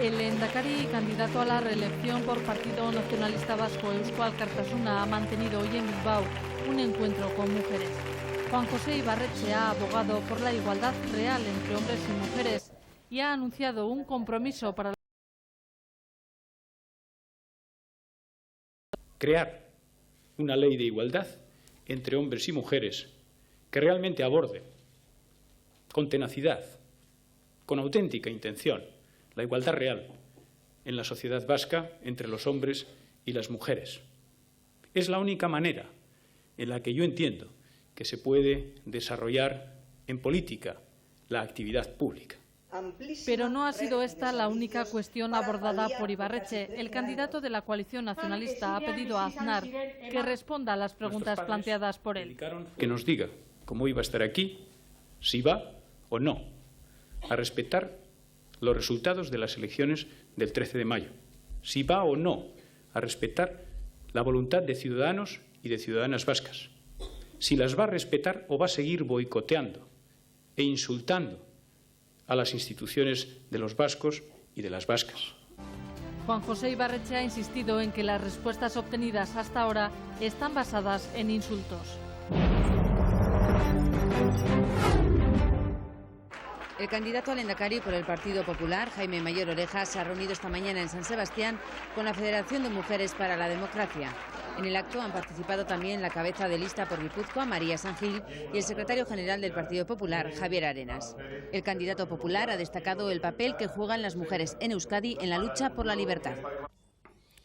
El lehendakari, candidato a la reelección por Partido Nacionalista Vasco, Eusko Alkartasuna, ha mantenido hoy en Bilbao un encuentro con mujeres. Juan José Ibarretxe ha abogado por la igualdad real entre hombres y mujeres y ha anunciado un compromiso para crear una ley de igualdad entre hombres y mujeres que realmente aborde con tenacidad, con auténtica intención, la igualdad real en la sociedad vasca entre los hombres y las mujeres. Es la única manera en la que yo entiendo que se puede desarrollar en política la actividad pública. Pero no ha sido esta la única cuestión abordada por Ibarretxe. El candidato de la coalición nacionalista ha pedido a Aznar que responda a las preguntas planteadas por él. Que nos diga cómo iba a estar aquí, si va o no a respetar los resultados de las elecciones del 13 de mayo, si va o no a respetar la voluntad de ciudadanos y de ciudadanas vascas, si las va a respetar o va a seguir boicoteando e insultando a las instituciones de los vascos y de las vascas. Juan José Ibarretxe ha insistido en que las respuestas obtenidas hasta ahora están basadas en insultos. El candidato al lehendakari por el Partido Popular, Jaime Mayor Oreja, se ha reunido esta mañana en San Sebastián con la Federación de Mujeres para la Democracia. En el acto han participado también la cabeza de lista por Guipúzcoa, María San Gil, y el secretario general del Partido Popular, Javier Arenas. El candidato popular ha destacado el papel que juegan las mujeres en Euskadi en la lucha por la libertad.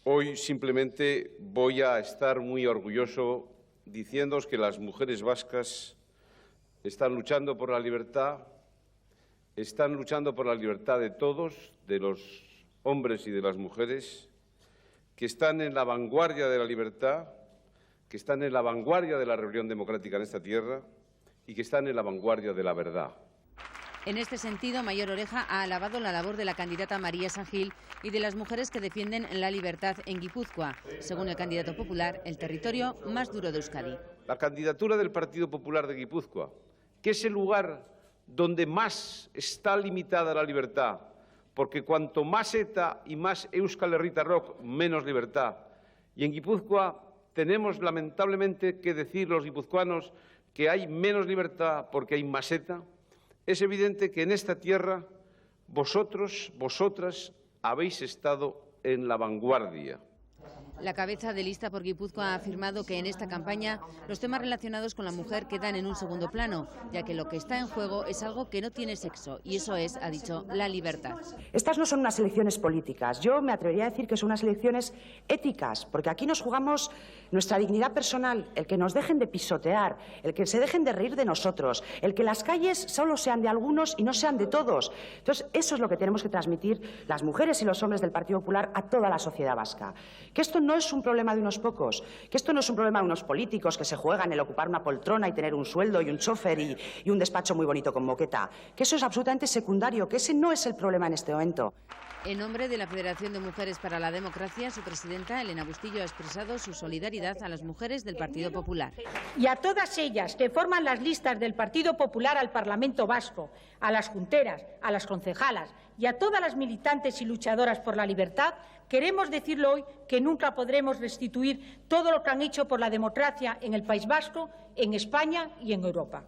Hoy simplemente voy a estar muy orgulloso diciéndoos que las mujeres vascas están luchando por la libertad. Están luchando por la libertad de todos, de los hombres y de las mujeres, que están en la vanguardia de la libertad, que están en la vanguardia de la rebelión democrática en esta tierra y que están en la vanguardia de la verdad. En este sentido, Mayor Oreja ha alabado la labor de la candidata María San Gil y de las mujeres que defienden la libertad en Guipúzcoa, según el candidato popular, el territorio más duro de Euskadi. La candidatura del Partido Popular de Guipúzcoa, que es el lugar donde más está limitada la libertad, porque cuanto más ETA y más Euskal Herritarrok, menos libertad. Y en Guipúzcoa tenemos lamentablemente que decir los guipuzcoanos que hay menos libertad porque hay más ETA. Es evidente que en esta tierra vosotros, vosotras, habéis estado en la vanguardia. La cabeza de lista por Guipúzcoa ha afirmado que en esta campaña los temas relacionados con la mujer quedan en un segundo plano, ya que lo que está en juego es algo que no tiene sexo, y eso es, ha dicho, la libertad. Estas no son unas elecciones políticas, yo me atrevería a decir que son unas elecciones éticas, porque aquí nos jugamos nuestra dignidad personal, el que nos dejen de pisotear, el que se dejen de reír de nosotros, el que las calles solo sean de algunos y no sean de todos. Entonces, eso es lo que tenemos que transmitir las mujeres y los hombres del Partido Popular a toda la sociedad vasca. Que esto no es un problema de unos pocos, que esto no es un problema de unos políticos que se juegan el ocupar una poltrona y tener un sueldo y un chofer y un despacho muy bonito con moqueta, que eso es absolutamente secundario, que ese no es el problema en este momento. En nombre de la Federación de Mujeres para la Democracia, su presidenta, Elena Bustillo, ha expresado su solidaridad a las mujeres del Partido Popular. Y a todas ellas que forman las listas del Partido Popular al Parlamento Vasco, a las junteras, a las concejalas y a todas las militantes y luchadoras por la libertad, queremos decirlo hoy que nunca podremos restituir todo lo que han hecho por la democracia en el País Vasco, en España y en Europa.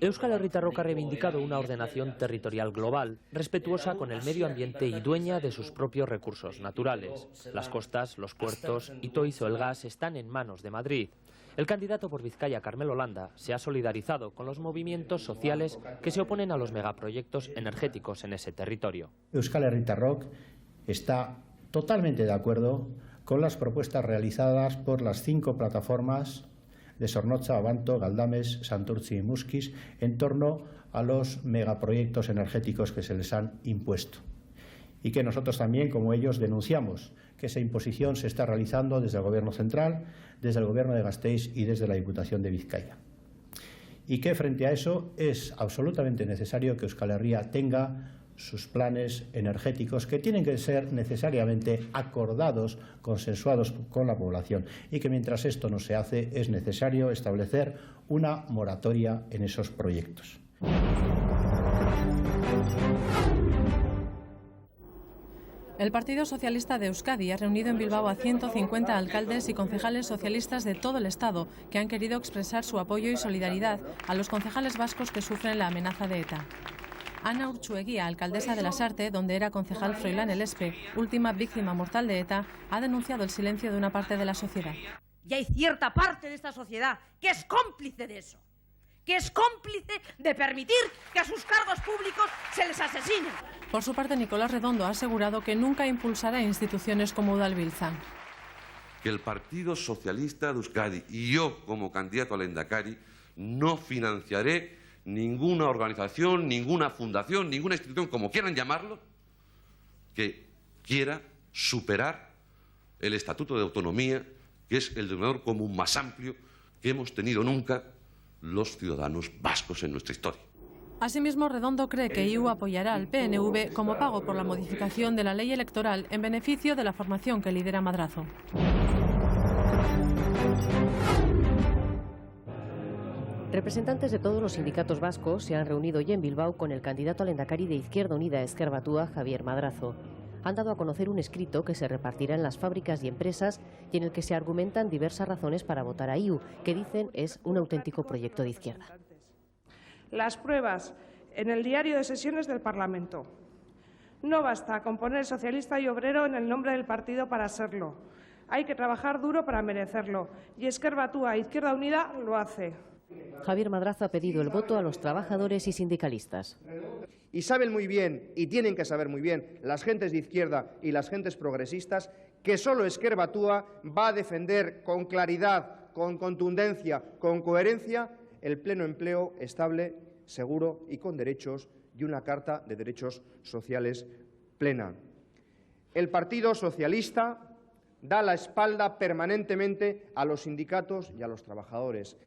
Euskal Herritarrok ha reivindicado una ordenación territorial global, respetuosa con el medio ambiente y dueña de sus propios recursos naturales. Las costas, los puertos y todo el gas están en manos de Madrid. El candidato por Vizcaya, Carmelo Landa, se ha solidarizado con los movimientos sociales que se oponen a los megaproyectos energéticos en ese territorio. Euskal Herritarrok está totalmente de acuerdo con las propuestas realizadas por las 5 plataformas de Zornotza, Abanto, Galdames, Santurtzi y Muskiz en torno a los megaproyectos energéticos que se les han impuesto. Y que nosotros también, como ellos, denunciamos que esa imposición se está realizando desde el Gobierno central, desde el Gobierno de Gasteiz y desde la Diputación de Vizcaya. Y que frente a eso es absolutamente necesario que Euskal Herria tenga sus planes energéticos, que tienen que ser necesariamente acordados, consensuados con la población, y que mientras esto no se hace es necesario establecer una moratoria en esos proyectos. El Partido Socialista de Euskadi ha reunido en Bilbao a 150 alcaldes y concejales socialistas de todo el Estado que han querido expresar su apoyo y solidaridad a los concejales vascos que sufren la amenaza de ETA. Ana Urtsueguía, alcaldesa de Lasarte, donde era concejal Froilán Elespe, última víctima mortal de ETA, ha denunciado el silencio de una parte de la sociedad. Y hay cierta parte de esta sociedad que es cómplice de eso, que es cómplice de permitir que a sus cargos públicos se les asesine. Por su parte, Nicolás Redondo ha asegurado que nunca impulsará instituciones como Udalbiltza. Que el Partido Socialista de Euskadi y yo, como candidato al Lehendakari, no financiaré ninguna organización, ninguna fundación, ninguna institución, como quieran llamarlo, que quiera superar el Estatuto de Autonomía, que es el denominador común más amplio que hemos tenido nunca los ciudadanos vascos en nuestra historia. Asimismo, Redondo cree que IU apoyará al PNV como pago por la modificación de la ley electoral en beneficio de la formación que lidera Madrazo. Representantes de todos los sindicatos vascos se han reunido hoy en Bilbao con el candidato al Lehendakari de Izquierda Unida Ezker Batua, Javier Madrazo. Han dado a conocer un escrito que se repartirá en las fábricas y empresas y en el que se argumentan diversas razones para votar a IU, que dicen es un auténtico proyecto de izquierda. Las pruebas en el diario de sesiones del Parlamento. No basta con poner socialista y obrero en el nombre del partido para serlo. Hay que trabajar duro para merecerlo. Y Ezker Batua, Izquierda Unida, lo hace. Javier Madrazo ha pedido el voto a los trabajadores y sindicalistas. Y saben muy bien, y tienen que saber muy bien, las gentes de izquierda y las gentes progresistas, que solo Ezker Batua va a defender con claridad, con contundencia, con coherencia, el pleno empleo estable, seguro y con derechos y una Carta de Derechos Sociales plena. El Partido Socialista da la espalda permanentemente a los sindicatos y a los trabajadores.